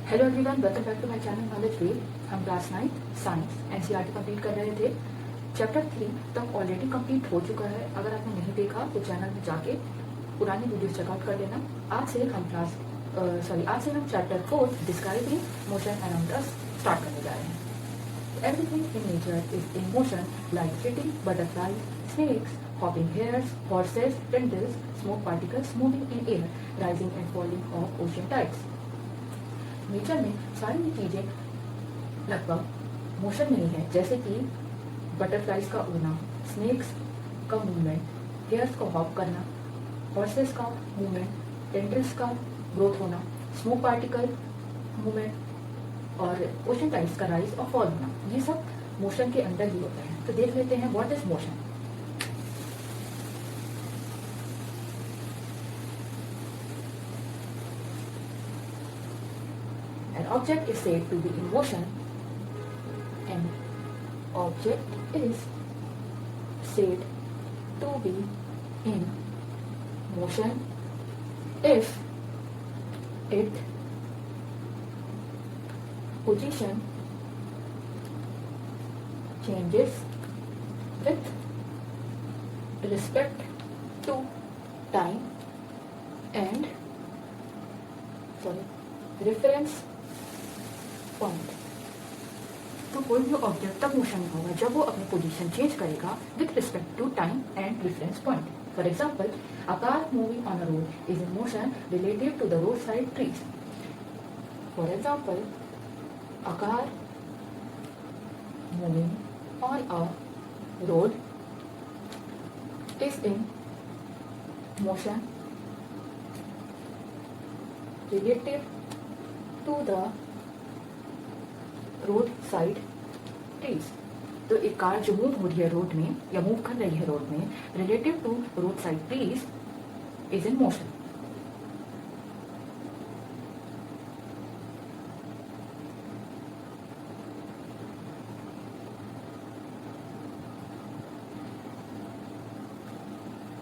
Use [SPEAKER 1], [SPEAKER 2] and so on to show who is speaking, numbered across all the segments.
[SPEAKER 1] Hello everyone, welcome back to my channel knowledge way. हम class 9 science NCERT complete कर रहे थे। Chapter 3 तक ऑलरेडी कंप्लीट हो चुका है। अगर आपने नहीं देखा तो चैनल में जाके पुरानी वीडियोस चेकआउट कर लेना। आज से हम chapter 4 describing motion around us start करने जा रहे हैं। Everything in nature is in motion like flitting butterfly, snakes, hopping hares, horses, tendrils, smoke particles moving in air, rising and falling of ocean tides. Nature में सारी चीजें लगभग motion में ही है, जैसे कि बटरफ्लाइज का उड़ना, स्नेक्स का मूवमेंट, हेयर्स को हॉप करना, हॉर्सेस का मूवमेंट, टेंड्रिल्स का ग्रोथ होना, स्मोक पार्टिकल मूवमेंट और ओशन टाइड्स का राइज और फॉल होना, ये सब मोशन के अंदर ही होता है। तो देख लेते हैं what is motion. An object is said to be in motion. An object is said to be in motion if its position changes with respect to time and reference point. तो कोई भी ऑब्जेक्ट तब motion में होगा जब वो अपनी position change करेगा with respect to time and reference point. For example, a car moving on a road is in motion relative to the road side trees. For example, a car moving on a road is in motion relative to the road side trees. तो एक car जो move हो रही है road में या move कर रही है रोड में relative to road side trees is in motion.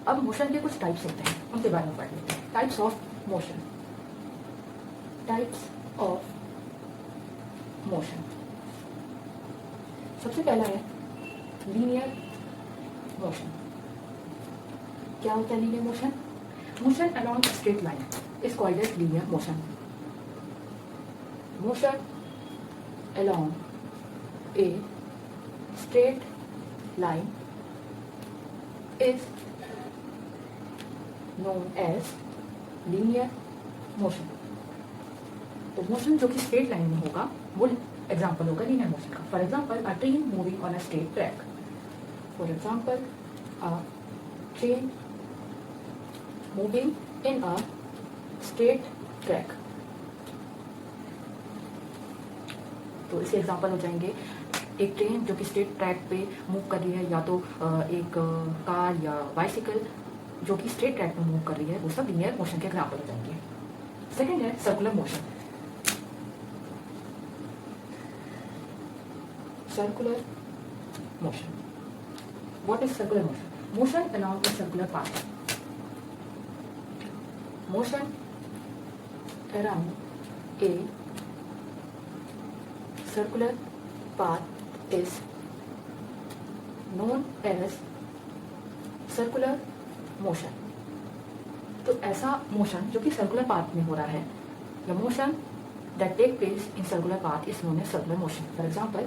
[SPEAKER 1] अब मोशन के कुछ टाइप्स होते हैं, उनके बारे में पढ़ लेते हैं। Types of motion. Types of motion. सबसे पहला है लीनियर मोशन। क्या होता है linear motion? Motion along straight line is called as linear motion. Motion along a straight line is known as linear motion. तो मोशन जो कि स्ट्रेट लाइन में होगा वो एग्जाम्पल होगा लीनियर मोशन का। For example, a train moving on a straight track. For example, a train moving in a straight track. तो इसके एग्जाम्पल हो जाएंगे एक ट्रेन जो कि स्ट्रेट ट्रैक पे मूव कर रही है, या तो एक कार या बाइसिकल जो कि स्ट्रेट ट्रैक पे मूव कर रही है, वो सब लीनियर मोशन के एग्जाम्पल हो जाएंगे। सेकेंड है circular motion. Circular motion. What is circular motion? Motion along a circular path. Motion around a circular path is known as circular motion. तो ऐसा मोशन जो कि सर्कुलर पाथ में हो रहा है, या motion that take place in circular path is known as circular motion. For example,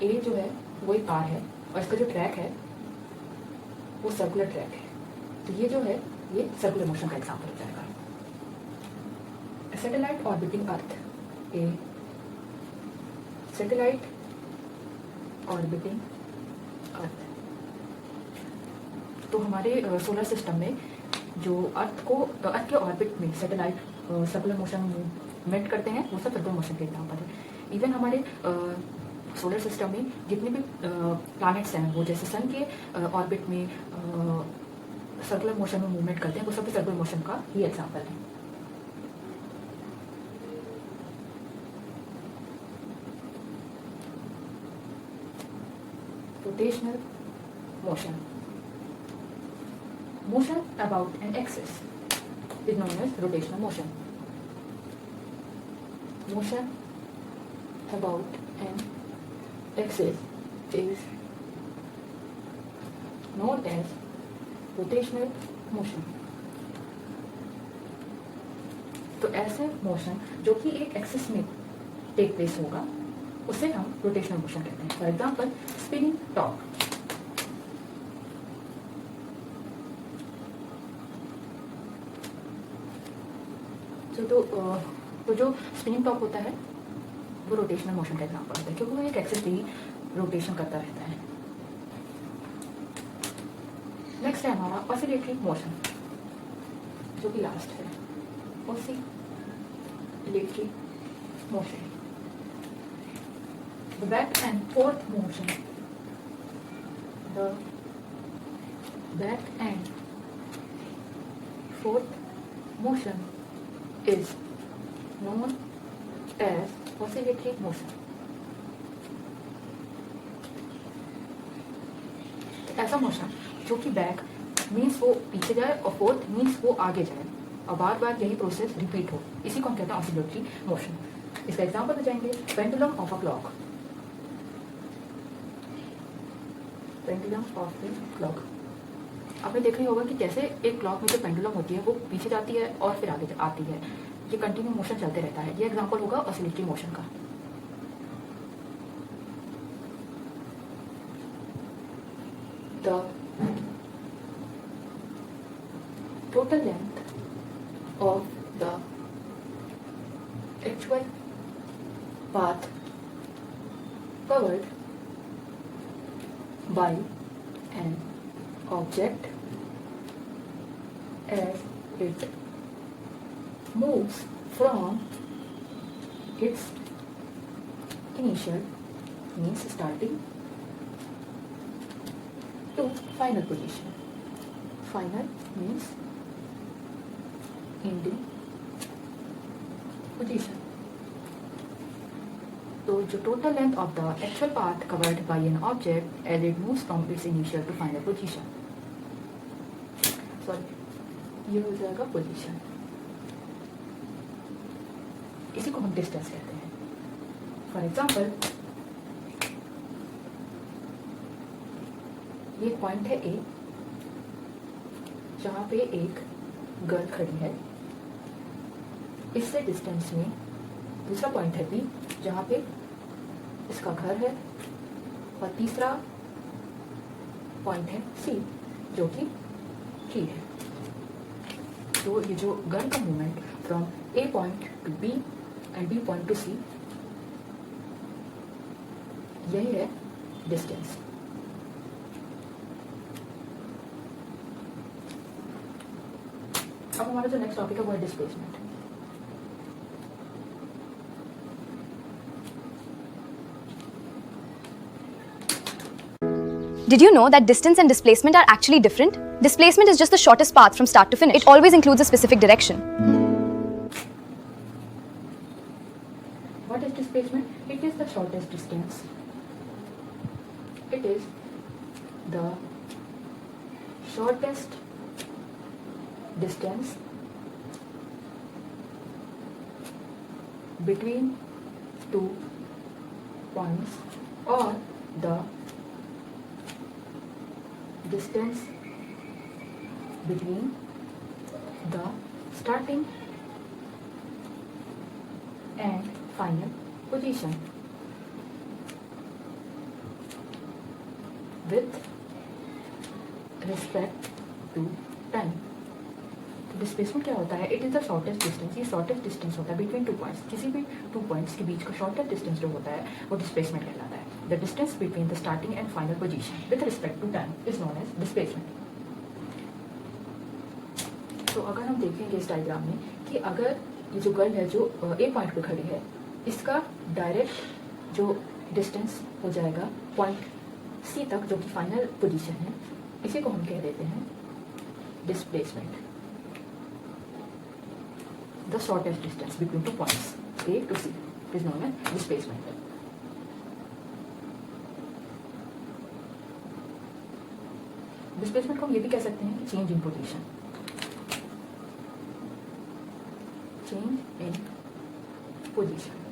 [SPEAKER 1] ए जो है वो एक कार है और इसका जो ट्रैक है वो सर्कुलर ट्रैक है। तो ये जो है ये सर्कुलर मोशन का एग्जांपल हो जाएगा। सैटेलाइट ऑर्बिटिंग अर्थ। ए सैटेलाइट ऑर्बिटिंग अर्थ। तो हमारे सोलर सिस्टम में जो अर्थ के ऑर्बिट में सैटेलाइट सर्कुलर मोशन मूवमेंट करते हैं, वो सब सर्कुलर मोशन के एग्जांपल है। इवन हमारे सोलर सिस्टम में जितने भी प्लैनेट्स हैं, वो जैसे सन के ऑर्बिट में सर्कुलर मोशन में मूवमेंट करते हैं, वो सब सर्कुलर मोशन का ही एग्जांपल है। Rotational motion. Motion about an axis. is known as rotational motion. Motion about an axis is known as rotational motion. तो ऐसे मोशन जो कि एक एक्सिस में टेक प्लेस होगा उसे हम रोटेशनल मोशन कहते हैं. For example spinning top. तो जो स्पिनिंग टॉप होता है वो रोटेशनल मोशन का एग्जाम्पल होता है क्योंकि वो एक एक्सिस पे ही रोटेशन करता रहता है. नेक्स्ट है हमारा ऑसिलेटरी मोशन जो कि लास्ट है. Oscillatory motion, the back and forth motion, the back and forth motion is known as oscillatory motion. ऐसा मोशन जो कि बैक मीन्स वो पीछे जाए और फोर्थ मीन्स वो आगे जाए और बार बार यही प्रोसेस रिपीट हो, इसी को हम कहते हैं ऑसिलेटरी मोशन. इसका एग्जांपल बताएंगे pendulum of a clock. Pendulum of a clock. आपने देखा ही होगा कि कैसे एक क्लॉक में जो पेंडुलम होती है वो पीछे जाती है और फिर आगे आती है. ये कंटिन्यू मोशन चलते रहता है. ये एग्जांपल होगा ऑसिलेटरी मोशन का. The total length of the actual path covered by an object as it moves from its initial means starting to final position. Final means ending position. तो जो total length of the actual path covered by an object as it moves from its initial to final position. Sorry, ये हो जाएगा position. इसी को हम distance कहते हैं. फॉर एग्जाम्पल ये पॉइंट है ए जहाँ पे एक गर्ल खड़ी है. इससे डिस्टेंस में दूसरा पॉइंट है बी जहाँ पे इसका घर है और तीसरा पॉइंट है सी जो कि ट्री है. तो ये जो गर्ल का movement from A point to B and B point to C, यही है डिस्टेंस. अब हमारा जो नेक्स्ट टॉपिक है वो है displacement.
[SPEAKER 2] Did you know that distance and displacement are actually different? Displacement is just the shortest path from start to finish. It always includes a specific direction.
[SPEAKER 1] What is displacement? It is the shortest distance. It is the shortest distance between two points or the distance between the starting and final position with respect to time. Displacement क्या होता है? It is the shortest distance. ये shortest distance होता है between two points. किसी भी two points के बीच का शॉर्टेस्ट डिस्टेंस जो होता है वो डिस्प्लेसमेंट कहलाता है. The distance between the starting and final position with respect to time is known as displacement. तो अगर हम देखेंगे इस डायग्राम में कि अगर ये जो गर्ल है जो ए पॉइंट पे खड़ी है, इसका डायरेक्ट जो डिस्टेंस हो जाएगा पॉइंट सी तक जो कि फाइनल पोजीशन है, इसी को हम कह देते हैं displacement. The shortest distance between two points A to C is known as displacement. Displacement को हम ये भी कह सकते हैं कि change in position. Change in position.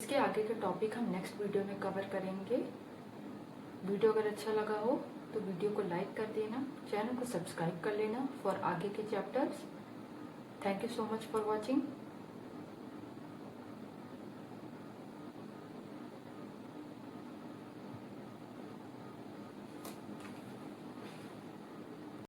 [SPEAKER 1] इसके आगे के टॉपिक हम नेक्स्ट वीडियो में कवर करेंगे। वीडियो अगर अच्छा लगा हो तो वीडियो को लाइक कर देना, चैनल को सब्सक्राइब कर लेना फॉर आगे के chapters. Thank you so much for watching.